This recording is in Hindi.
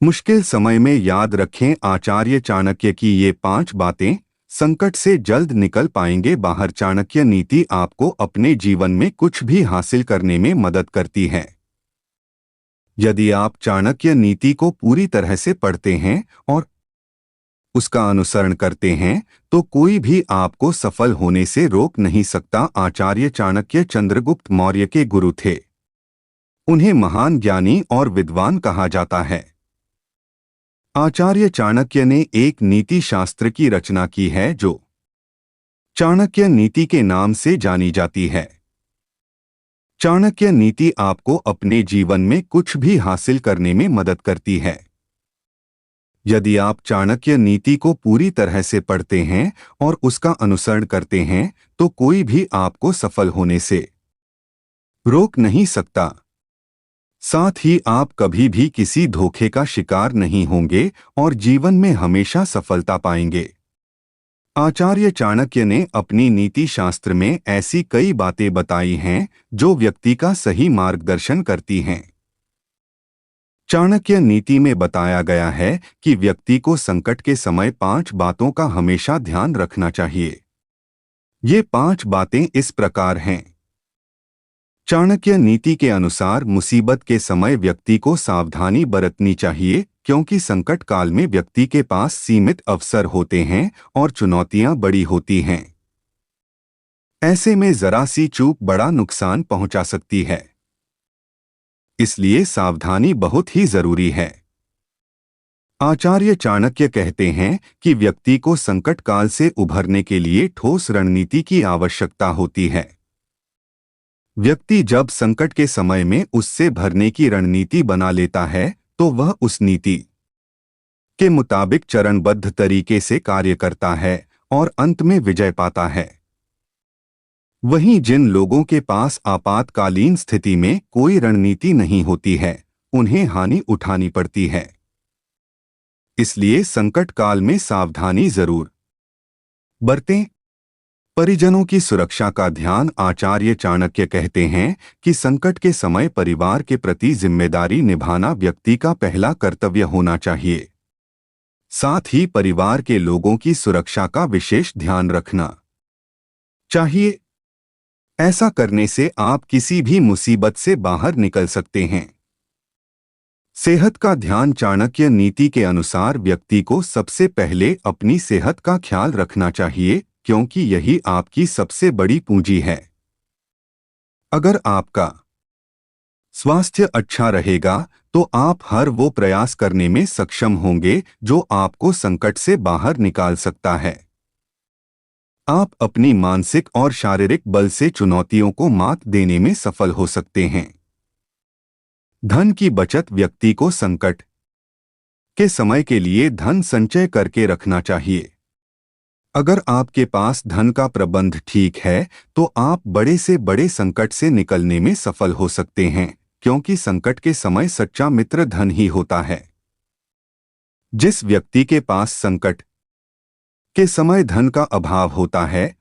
मुश्किल समय में याद रखें आचार्य चाणक्य की ये 5 बातें, संकट से जल्द निकल पाएंगे बाहर। चाणक्य नीति आपको अपने जीवन में कुछ भी हासिल करने में मदद करती है। यदि आप चाणक्य नीति को पूरी तरह से पढ़ते हैं और उसका अनुसरण करते हैं तो कोई भी आपको सफल होने से रोक नहीं सकता। आचार्य चाणक्य चंद्रगुप्त मौर्य के गुरु थे। उन्हें महान ज्ञानी और विद्वान कहा जाता है। आचार्य चाणक्य ने एक नीति शास्त्र की रचना की है जो चाणक्य नीति के नाम से जानी जाती है। चाणक्य नीति आपको अपने जीवन में कुछ भी हासिल करने में मदद करती है। यदि आप चाणक्य नीति को पूरी तरह से पढ़ते हैं और उसका अनुसरण करते हैं तो कोई भी आपको सफल होने से रोक नहीं सकता। साथ ही आप कभी भी किसी धोखे का शिकार नहीं होंगे और जीवन में हमेशा सफलता पाएंगे। आचार्य चाणक्य ने अपनी नीति शास्त्र में ऐसी कई बातें बताई हैं जो व्यक्ति का सही मार्गदर्शन करती हैं। चाणक्य नीति में बताया गया है कि व्यक्ति को संकट के समय 5 बातों का हमेशा ध्यान रखना चाहिए। ये 5 बातें इस प्रकार हैं। चाणक्य नीति के अनुसार मुसीबत के समय व्यक्ति को सावधानी बरतनी चाहिए क्योंकि संकट काल में व्यक्ति के पास सीमित अवसर होते हैं और चुनौतियां बड़ी होती हैं। ऐसे में जरा सी चूक बड़ा नुकसान पहुंचा सकती है, इसलिए सावधानी बहुत ही जरूरी है। आचार्य चाणक्य कहते हैं कि व्यक्ति को संकट काल से उभरने के लिए ठोस रणनीति की आवश्यकता होती है। व्यक्ति जब संकट के समय में उससे भरने की रणनीति बना लेता है तो वह उस नीति के मुताबिक चरणबद्ध तरीके से कार्य करता है और अंत में विजय पाता है। वहीं जिन लोगों के पास आपातकालीन स्थिति में कोई रणनीति नहीं होती है उन्हें हानि उठानी पड़ती है। इसलिए संकट काल में सावधानी जरूर बरतें। परिजनों की सुरक्षा का ध्यान। आचार्य चाणक्य कहते हैं कि संकट के समय परिवार के प्रति जिम्मेदारी निभाना व्यक्ति का पहला कर्तव्य होना चाहिए। साथ ही परिवार के लोगों की सुरक्षा का विशेष ध्यान रखना चाहिए। ऐसा करने से आप किसी भी मुसीबत से बाहर निकल सकते हैं। सेहत का ध्यान। चाणक्य नीति के अनुसार व्यक्ति को सबसे पहले अपनी सेहत का ख्याल रखना चाहिए क्योंकि यही आपकी सबसे बड़ी पूंजी है। अगर आपका स्वास्थ्य अच्छा रहेगा तो आप हर वो प्रयास करने में सक्षम होंगे जो आपको संकट से बाहर निकाल सकता है। आप अपनी मानसिक और शारीरिक बल से चुनौतियों को मात देने में सफल हो सकते हैं। धन की बचत। व्यक्ति को संकट के समय के लिए धन संचय करके रखना चाहिए। अगर आपके पास धन का प्रबंध ठीक है तो आप बड़े से बड़े संकट से निकलने में सफल हो सकते हैं क्योंकि संकट के समय सच्चा मित्र धन ही होता है। जिस व्यक्ति के पास संकट के समय धन का अभाव होता है